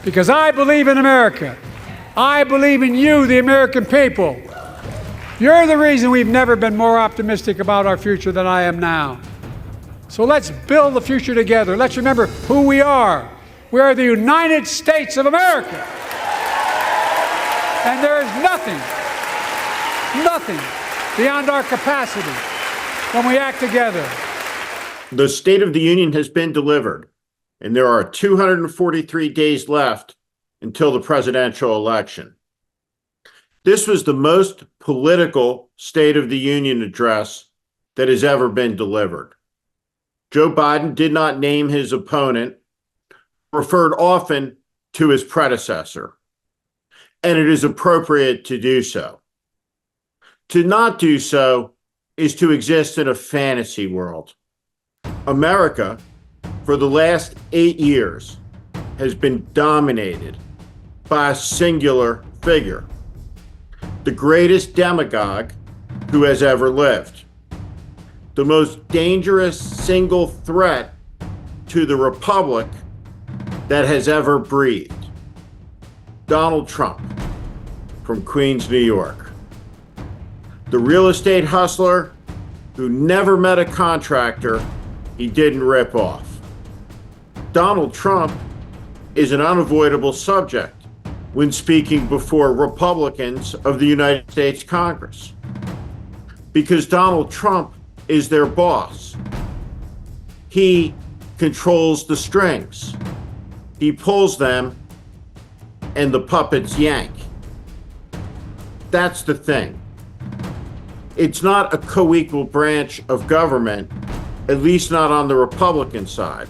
because I believe in America. I believe in you, the American people. You're the reason we've never been more optimistic about our future than I am now. So let's build the future together. Let's remember who we are. We are the United States of America. And there is nothing beyond our capacity when we act together. The State of the Union has been delivered, and there are 243 days left until the presidential election. This was the most political State of the Union address that has ever been delivered. Joe Biden did not name his opponent, referred often to his predecessor, and it is appropriate to do so. To not do so is to exist in a fantasy world. America, for the last 8 years, has been dominated by a singular figure, the greatest demagogue who has ever lived, the most dangerous single threat to the republic that has ever breathed, Donald Trump from Queens, New York, the real estate hustler who never met a contractor he didn't rip off. Donald Trump is an unavoidable subject when speaking before Republicans of the United States Congress, because Donald Trump is their boss. He controls the strings. He pulls them and the puppets yank. That's the thing. It's not a co-equal branch of government, at least not on the Republican side,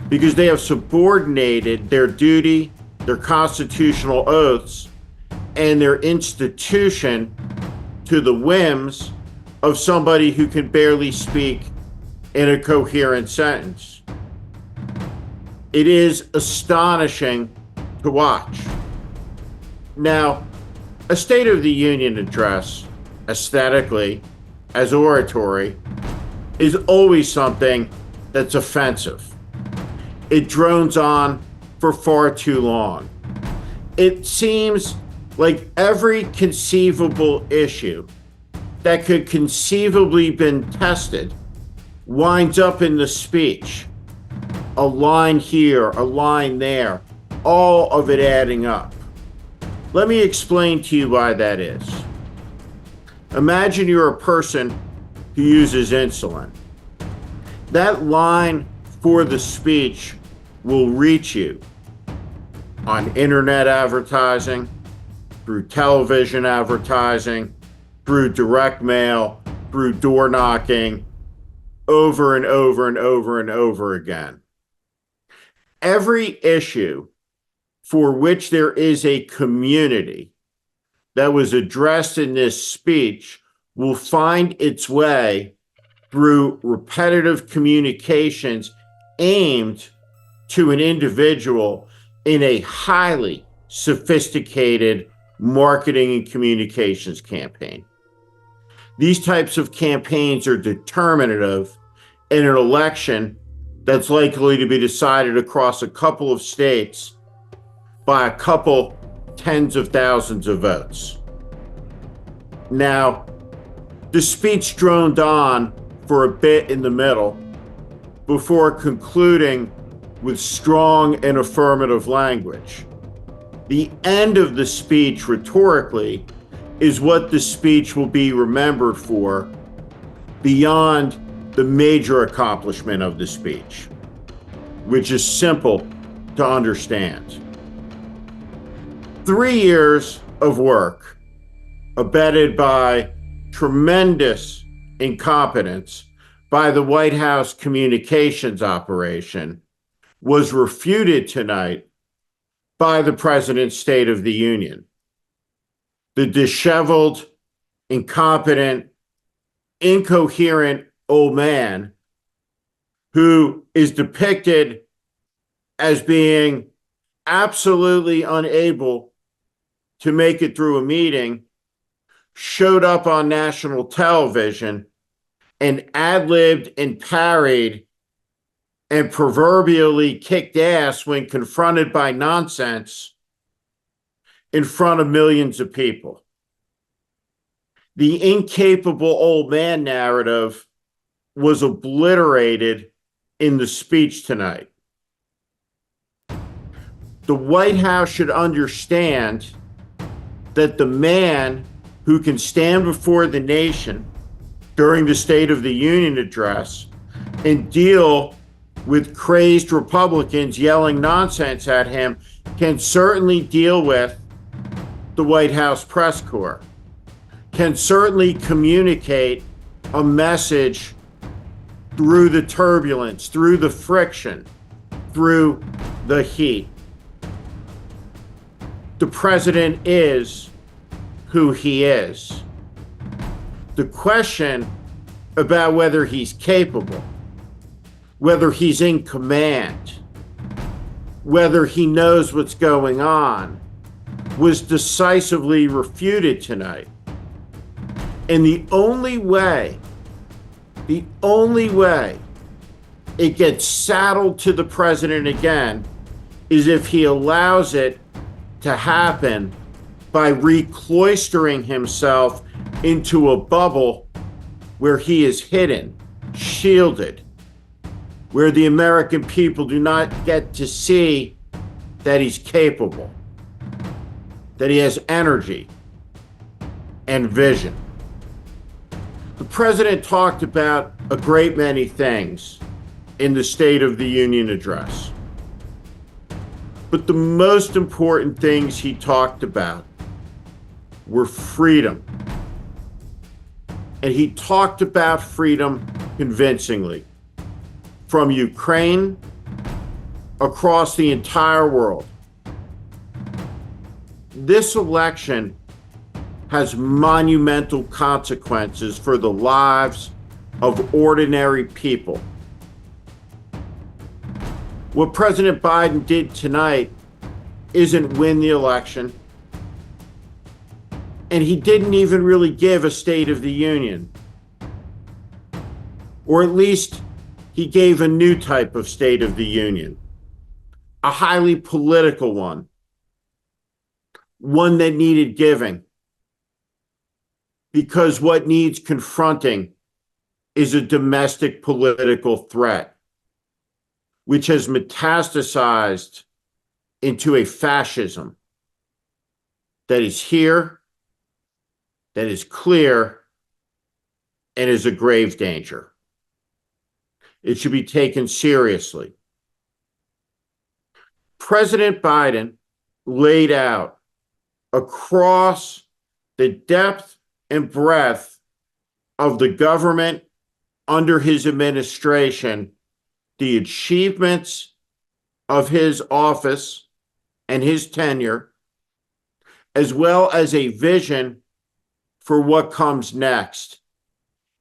because they have subordinated their duty, their constitutional oaths, and their institution to the whims of somebody who can barely speak in a coherent sentence. It is astonishing to watch. Now, a State of the Union address, aesthetically, as oratory, is always something that's offensive. It drones on for far too long. It seems like every conceivable issue that could conceivably been tested winds up in the speech. A line here, a line there, all of it adding up. Let me explain to you why that is. Imagine you're a person who uses insulin. That line for the speech will reach you on internet advertising, through television advertising, through direct mail, through door knocking, over and over and over and over again. Every issue for which there is a community that was addressed in this speech will find its way through repetitive communications aimed to an individual in a highly sophisticated marketing and communications campaign. These types of campaigns are determinative in an election that's likely to be decided across a couple of states by a couple tens of thousands of votes. Now, the speech droned on for a bit in the middle before concluding with strong and affirmative language. The end of the speech, rhetorically, is what the speech will be remembered for beyond the major accomplishment of the speech, which is simple to understand. 3 years of work, abetted by tremendous incompetence by the White House communications operation, was refuted tonight by the President's State of the Union. The disheveled, incompetent, incoherent old man who is depicted as being absolutely unable to make it through a meeting showed up on national television and ad-libbed and parried and proverbially kicked ass when confronted by nonsense in front of millions of people. The incapable old man narrative was obliterated in the speech tonight. The White House should understand that the man who can stand before the nation during the State of the Union address and deal with crazed Republicans yelling nonsense at him can certainly deal with the White House press corps, can certainly communicate a message through the turbulence, through the friction, through the heat. The president is who he is. The question about whether he's capable, whether he's in command, whether he knows what's going on, was decisively refuted tonight. And the only way it gets saddled to the president again is if he allows it to happen by recloistering himself into a bubble where he is hidden, shielded, where the American people do not get to see that he's capable, that he has energy and vision. The president talked about a great many things in the State of the Union address. But the most important things he talked about were freedom. And he talked about freedom convincingly. From Ukraine across the entire world. This election has monumental consequences for the lives of ordinary people. What President Biden did tonight isn't win the election. And he didn't even really give a State of the Union. Or at least he gave a new type of State of the Union. A highly political one. One that needed giving. Because what needs confronting is a domestic political threat, which has metastasized into a fascism that is here, that is clear, and is a grave danger. It should be taken seriously. President Biden laid out across the depth and breadth of the government under his administration the achievements of his office and his tenure, as well as a vision for what comes next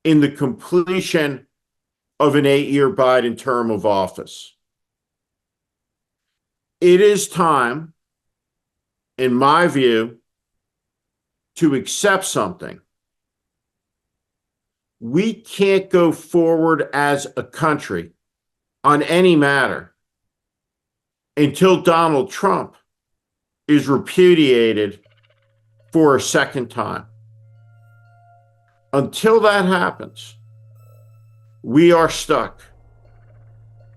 in the completion of an 8-year Biden term of office. It is time, in my view, to accept something. We can't go forward as a country on any matter until Donald Trump is repudiated for a second time. Until that happens, we are stuck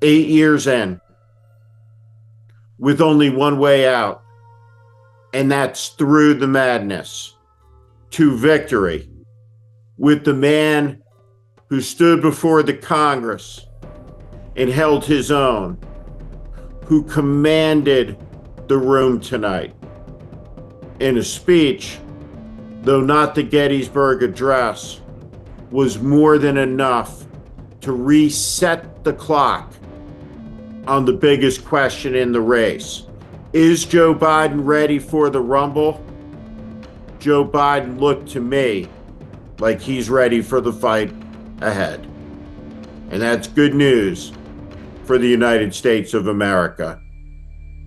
8 years in with only one way out, and that's through the madness to victory with the man who stood before the Congress and held his own, who commanded the room tonight in a speech, though not the Gettysburg Address, was more than enough to reset the clock on the biggest question in the race. Is Joe Biden ready for the rumble? Joe Biden looked to me like he's ready for the fight ahead. And that's good news for the United States of America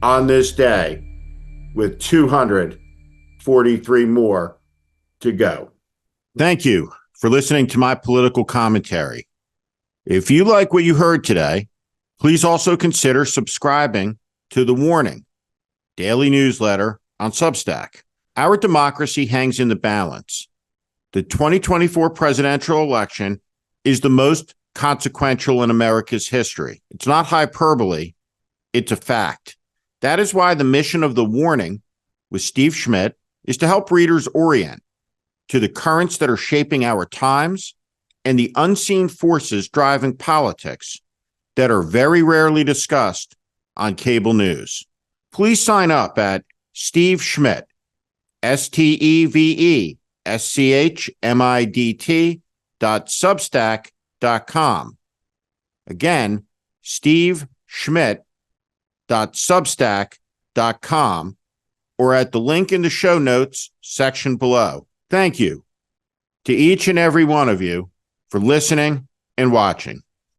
on this day with 243 more to go. Thank you for listening to my political commentary. If you like what you heard today, Please also consider subscribing to The Warning, daily newsletter on Substack. Our democracy hangs in the balance. The 2024 presidential election is the most consequential in America's history. It's not hyperbole, it's a fact. That is why the mission of The Warning with Steve Schmidt is to help readers orient to the currents that are shaping our times and the unseen forces driving politics that are very rarely discussed on cable news. Please sign up at Steve Schmidt, SteveSchmidt.substack.com. Again, SteveSchmidt.substack.com, or at the link in the show notes section below. Thank you to each and every one of you for listening and watching.